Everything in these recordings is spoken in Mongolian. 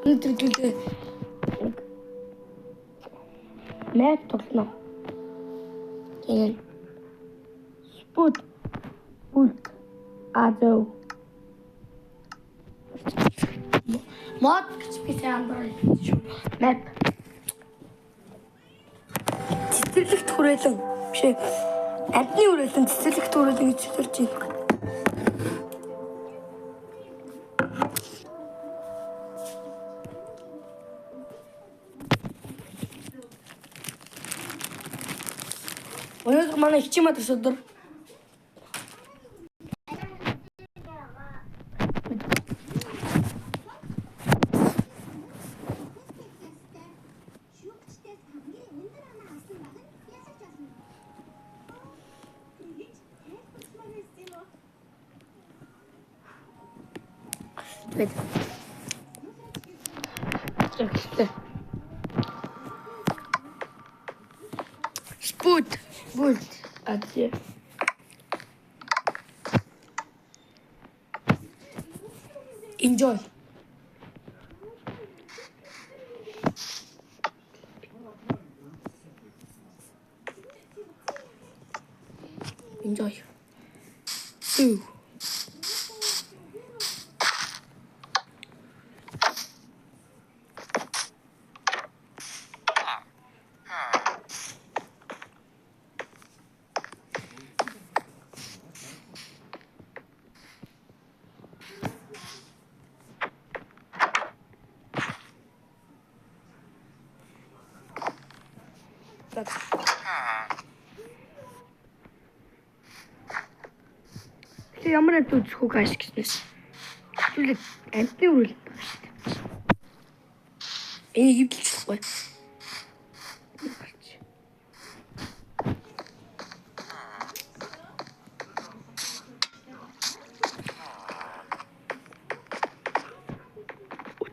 Өнөөдөр мэд тоглоно. Тэгээд спут бүлт азов мод гэж би Android шүү. Map цэцэрлэгт хүрээлэн биш ээ. Амтны хүрээлэн цэцэрлэгт хүрээлэн гэж хэлж байна. Өнөөдөр манай хичээмээ төсөөдөр Sput бүлт азов enjoy. Enjoy. Ooh. Тэгээ ямар нэг үзэхүүг ашигласнаас зүйлээ амтны үрэл байна шүү дээ. Энийг хөвдөлчихгүй.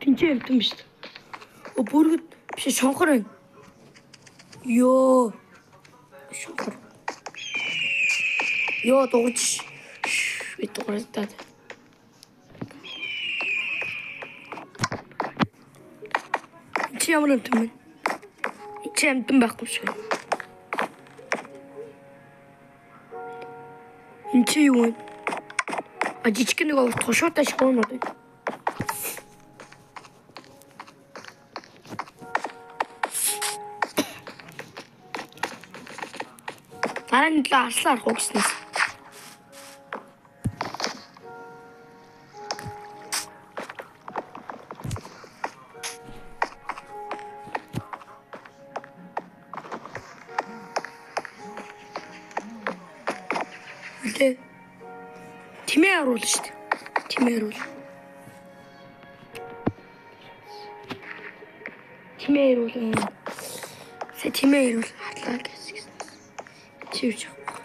Тинчээ амтан биш. Бүргэд биш шонхор байна. Ёо. Шонхор. Ёо дуурч. Itu kualitas. Чи ямар юм бэ? Чи амтан байхгүй шүү. Энд чи юу вэ? Жижиг нэг урт шууд ашиглах юм уу? Дараа нь л арслаар хугснаас. Тимээ харуул шүү дээ. Тимээ харуул. Тимээ харуул. Сэ тимээ харуул хатлаа гэсэн. Чивч авах.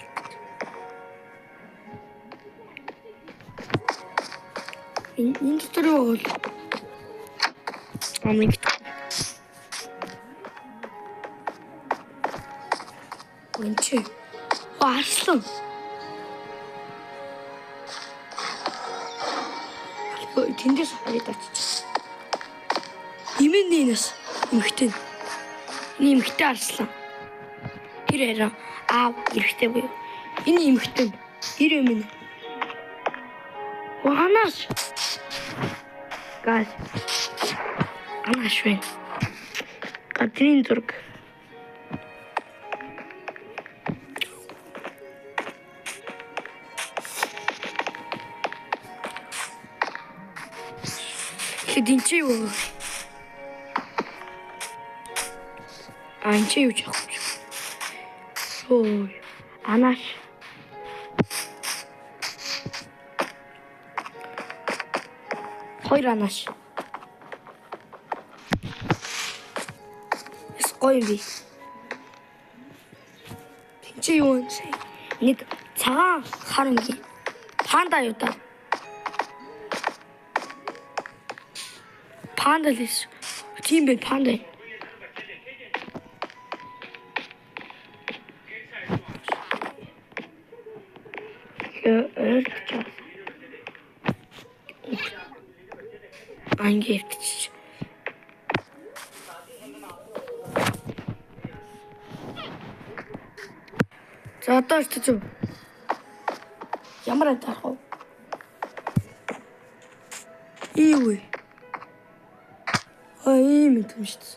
Энэ дотор юу бол? Амиг. Өнчи. Арслан. Тэндээс хараад очиж. Имэнээс эмхтэн. Энэ эмхтэн арслан. Тэр яраа аав эрэхтэй буюу. Энэ эмхтэн. Тэр юм. Ванаш. Газ. Анаш вэ. Катрин зург. Динчи юу? Анчи юу чах. Ой, анаш. Хоёр анаш. Ской би. Динчи юу вэ? Нэг цагаан харанги. Панда юу та? Panda лис. Тийм бэ панда. Ангивч. За одоо ч зү. Ямар атах вэ? Юу вэ? Ийм юм шүү дээ.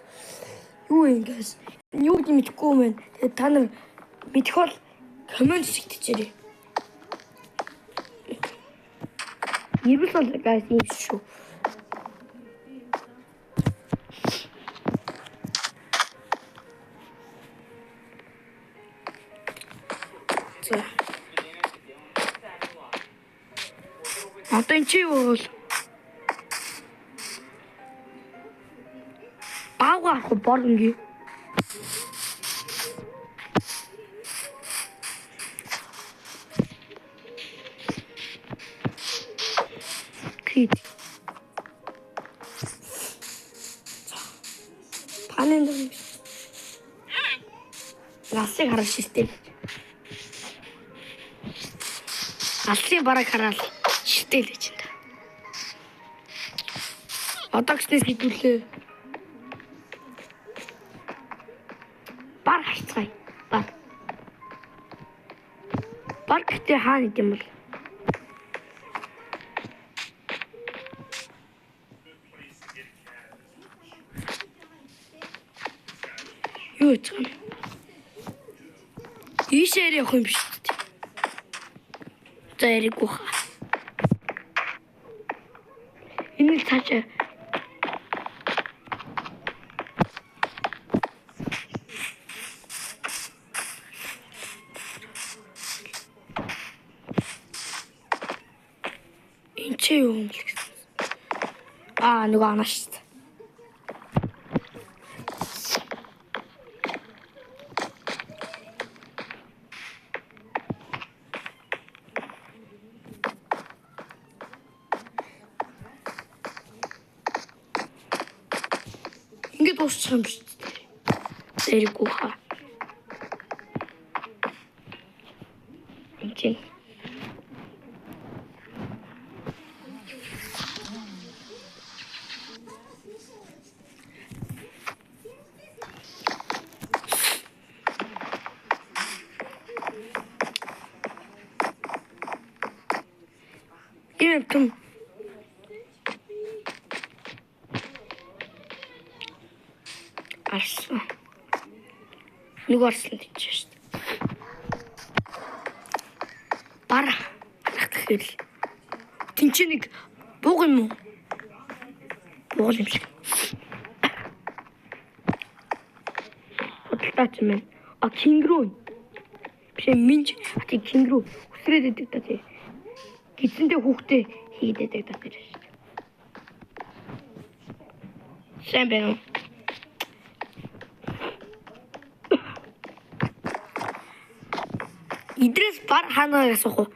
Юу вэ ингээс? Юу гэж мэдэхгүй юм байна. Тэгээд та нар мэдэх бол комент хийчихээрэй. Ирвэл бол guys ийм шүү. За. Одоо энэ чи юу бол ах борнги. Кит. Панен дэ. Ласыг харах шилтэй. Алсын бараг хараал шилтэй л гэж энэ. Одоо гэснээс хэдүүлээ. Бар хайцгаая. Бар гэхдээ хаана гэм бол. Юу ч юм. Ийшээр явах юм биш үү? За яриаггүй хаа. Энэ цаашаа чи юу юм бэ? Нөгөө анаа шүү дээ. Ингээд дуусчих юм шүү дээ. Зэрэггүй хаа. Энд юм. Арсан. Нөгөө арсан тийч шүү дээ. Бара. Хатхэл. Тинч нэг бууг юм уу? Бууг юм шиг. Бодлооч юм. Кингрүү. Биш минь кингрүү. Үсрээд идэг та тий. Гидсэндээ хүүхдээ хийгээд байдаг гэж байна. Сайн байна уу? Идрээс бар ханаа асуух уу?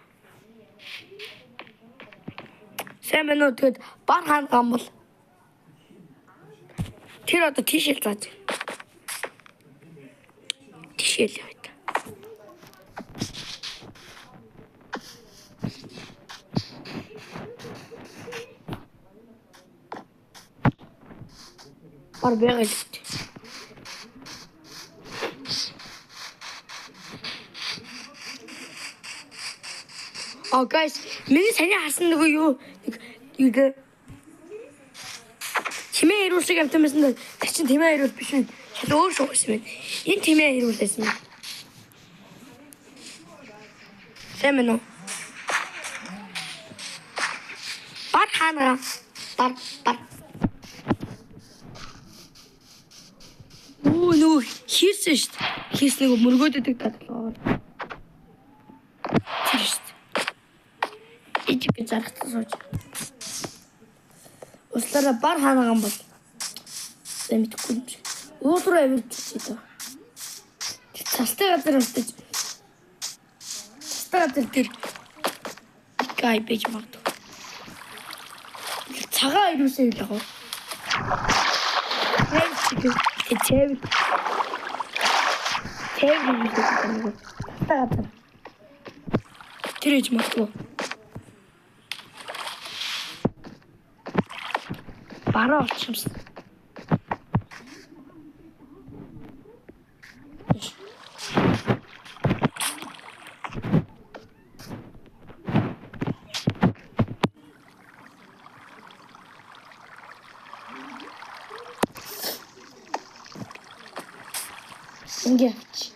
Сайн байна уу? Тэгэд бар ханаа бол тэр одоо тийшэл зааж. Тийшэл яваа. Бар байгаа л дээ. Guys, миний саний харсан нөгөө юу нэг чимээ ирүүл шиг амтмасан тэр чинь тэмээ ирүүл биш үү? Шал өөр шүү гэсэн юм. Энэ тэмээ ирүүл байсан юм. Сайн мэн үү? Бар ханаа. Бар. Нөгөө хийсэн шүү дээ. Хийс нөгөө мөргөөдөг татлаа. Тэр шүү дээ. Ичиг зарахтаа сууж. Ууслаараа бар ханаа гам бол. Сайн мэдхгүй юм шиг. Уудруу авирч чийдээ. Цастай газар устж. Цастай газар тэр гай бэж магад. Цагаан ирүүсээ л яг. Тэвэр юм. Тэр ээж магадгүй. Бараа олчихсан. Ингээ авч.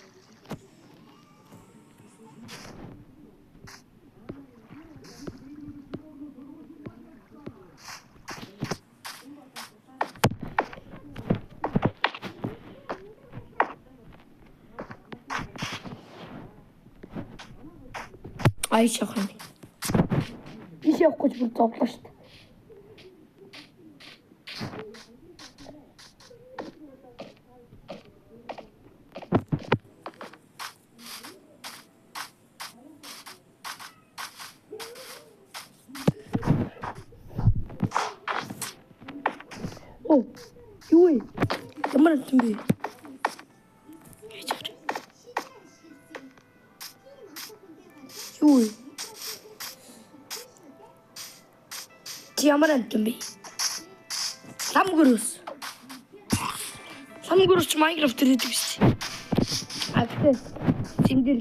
Ай шахна. Иш явах гэж бүр зовлоо шүү дээ. Оо, юу вэ? Ямар юм бэ? Юу вэ? Чи ямар юм бэ? Самгөрөөс. Самгөрөөс чи Minecraft дээр гэдэг шүү дээ. А гэхдээ зэмдэр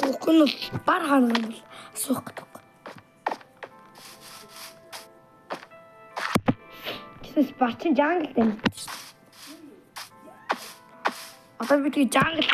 Укун бол бар ханаа бол асуух гэдэг. Тэс барчин жангл дээр. Одоо би тэгээ жангл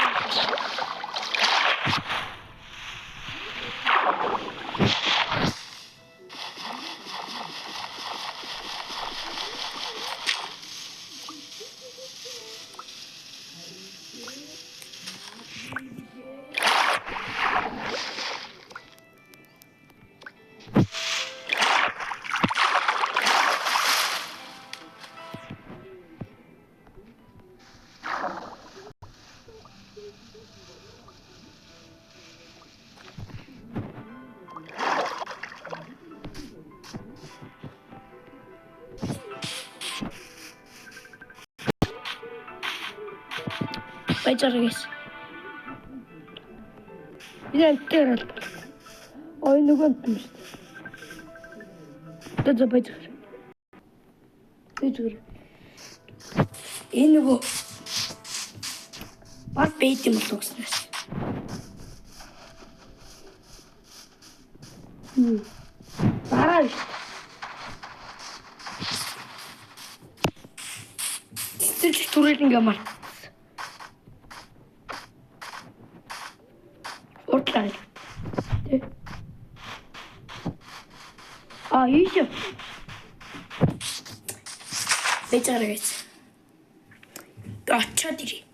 Баяжаргаас. Яа тэр. Ой нөгөө юм шүү дээ. Тэд баяжар. Баяжар. Энэ нөгөө бас бейт юм л үгснээс. Бараа. Тэд түрэл ингээм Ortlar. А, еще. Бежаргас. Ачадири.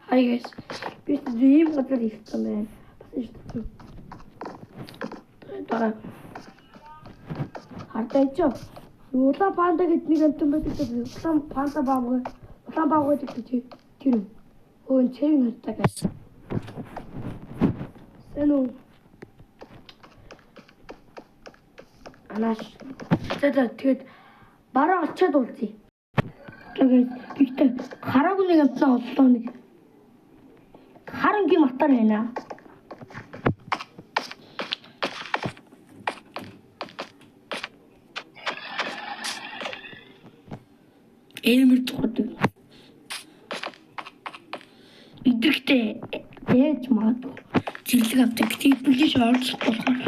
Hi guys. Biz düğüm kadar istemem. Basıştı. Tara. Hartayço. Улаан панда гэдэг нэг амтан байдаг тийм улаан панда баамга улаан баамга гэдэг тийм өн цэг надтай гэсэн. Сэнүү анаш тэгээд бараа очиад уулзъя. Тэгээд гэхдээ хараагүй нэг амтан оллоо нэг харангийн матар байна. Элмэр тухайд. Идэхтэй ээж магадгүй зэрлэг авдаг. Тэгээд бүлэш орж болохоор.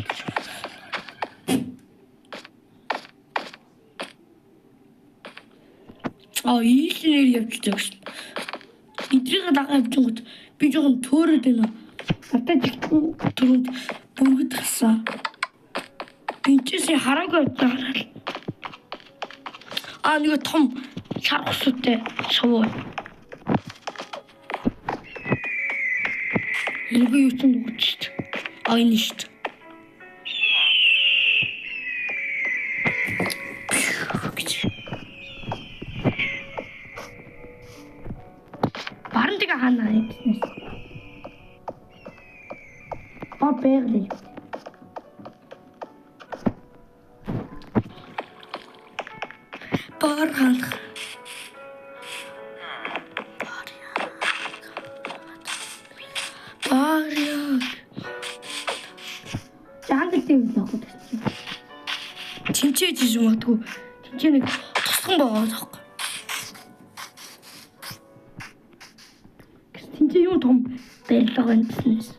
Ийснээр явчихдаг шин. Идрийг дагаа явчихгод би жоохон төөрөөд байна. Атаа түрүүнд бүргэд гасан. Бинчээсээ хараагүй байгаад. Нэг том шархсуутай шов. Энэ юу ч юм уу. Энэ шүү дээ. Барантыг хаана хийснээс. Бэглээ. Бархан. Жангл дэв л авах гэсэн. Тинчээж юм атгүй. Тинчээ нэг тусган байгаа заахгүй. Тинчээ юу том барилга байна гэснээс.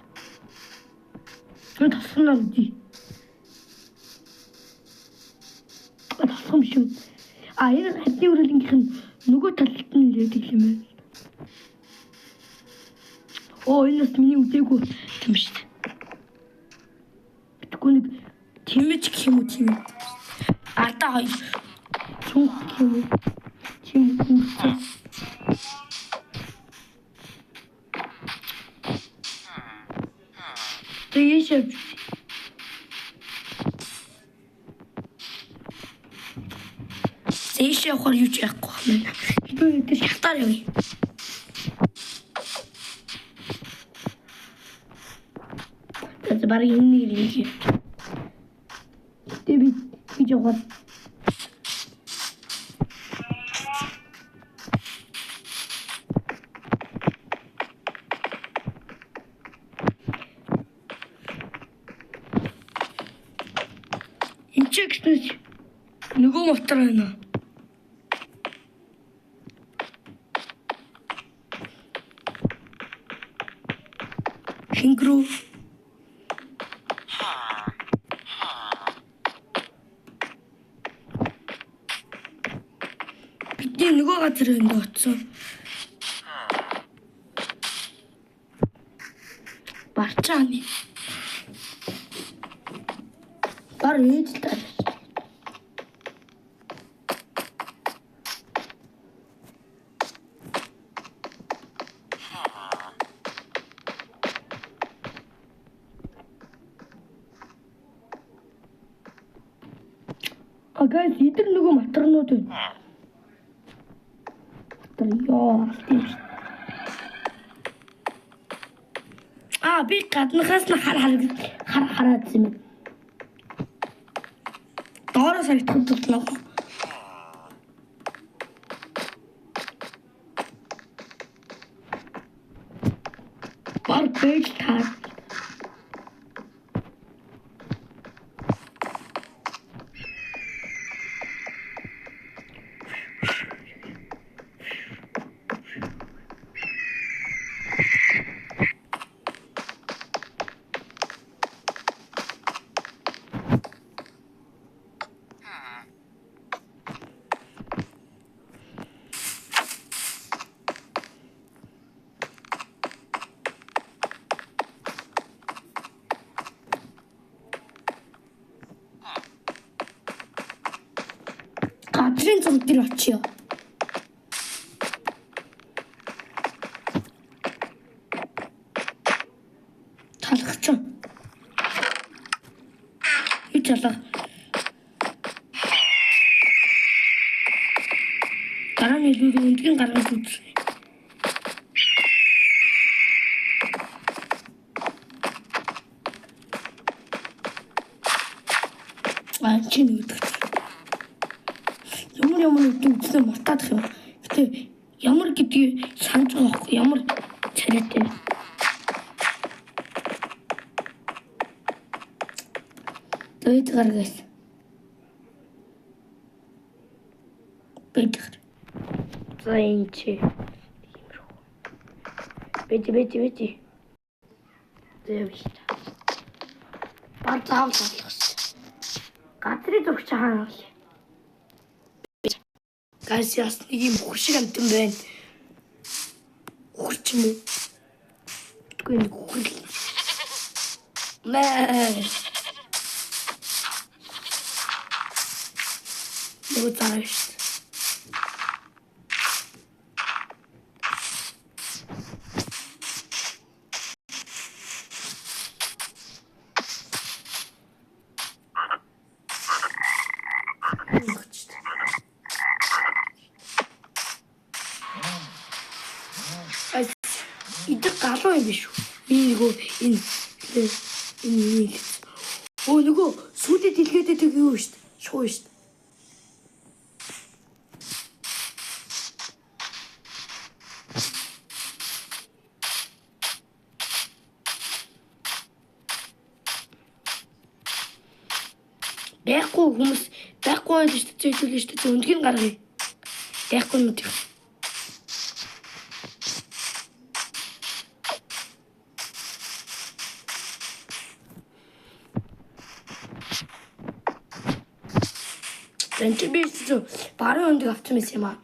Тасгнаар үгүй. Тасгам шүү. Энэ хадны үрэлгийнх нь нөгөө талд нь лээдэг юм байна. Энэ бас миний үдээгүй юм шүү дээ. Битгүй нэг тэмэж гэх юм уу тийм. Ардаа хоёр цүнх гэх юм уу. Тийм үү. Тэгээш. Зээш явахаар юу ч яахгүй байна. Хэдэн өдөр шалтаар явъя. Тэгээд барыг энэ нэг юм. Тэби явах. Инчекс нөгөө мотор байна. Шингрүү. Бидний нөгөө газар энд очсон. Барчааны. Бар ээж таа. Guys, идэр нөгөө матернууд байна. Яа, тийм шүү. Би гаднахаас нь хараад юм. Доороос харагдах тутлаа. Бар бэж таа. Гадрын зам дээр очиё. Талхачин. Юу чалаа. Гарааны илүү өндгийн гаргаж үзсэн. Чин гэдэг. Ямар үдтэй мартаадах юм. Гэтэ ямар гэдгийг санаж байгаа байхгүй ямар царайтай. Дээд гаргаас. Бэдгэр. Зайнчи. Бэти. Дэвш. Баатаа авлах. Гадрын зургч хаана вэ? Guys, яс нэг юм хуршиг амтан байна. Хурч юм уу? Тэгвэл нэг хурл. Нөгөө зараа шүү. Идэх галуу юм биш үү? Нөгөө энэ нөгөө сүлээд дэлгээдээ тэг юу шүү дээ. Шуу шүү дээ. Байхгүй хүмүүс байхгүй байх шүү дээ. Зөвлөж шүү дээ. Өндгийг гаргая. Байхгүй нүд. антибиотик чинь барын өндийг авсан байсан юм аа.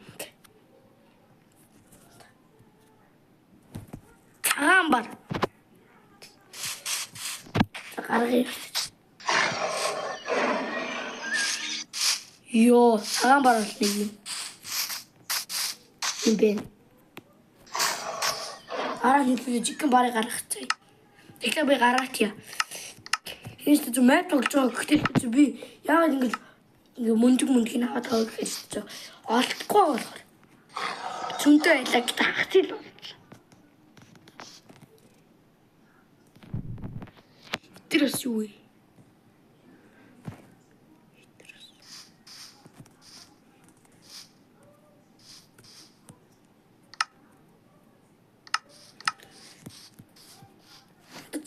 Цагаан бар. Гаргая. Йоо, цагаан бар бол нэг юм бэ. Нэг жигэн барыг гаргацгаая. Тэгэхээр би гаргаачаа. Хэвээ ч мэд болж байгаа. Гэхдээ би яагаад ингэ мөндөг аваад байгаа гэхээс ч олдохгүй болохоор. Зөнтэй байлаа гэж хахчих л болчихлоо. Тэр бас юу вэ?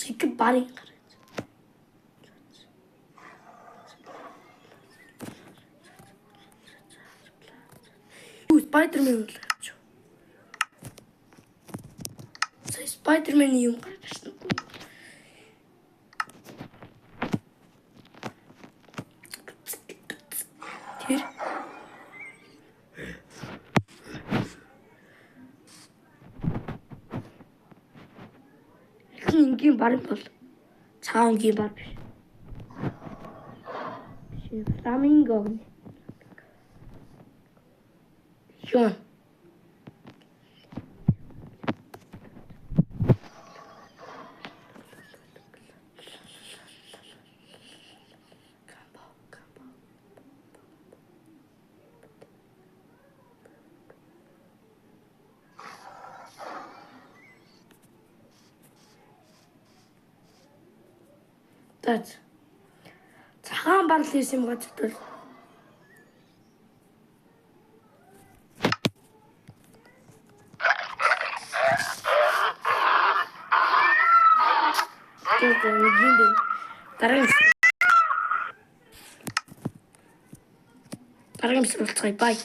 Чиг барыг гаргаж. Spider-Man л гарч. Spider-Man юм гарч. Тэр ингийн бар бол цагаангийн бар биш. Фламинго. Яа. Цагаан бар л хийсэн юм гоо зүтгэл. Дараагийн сурвалжтай бай.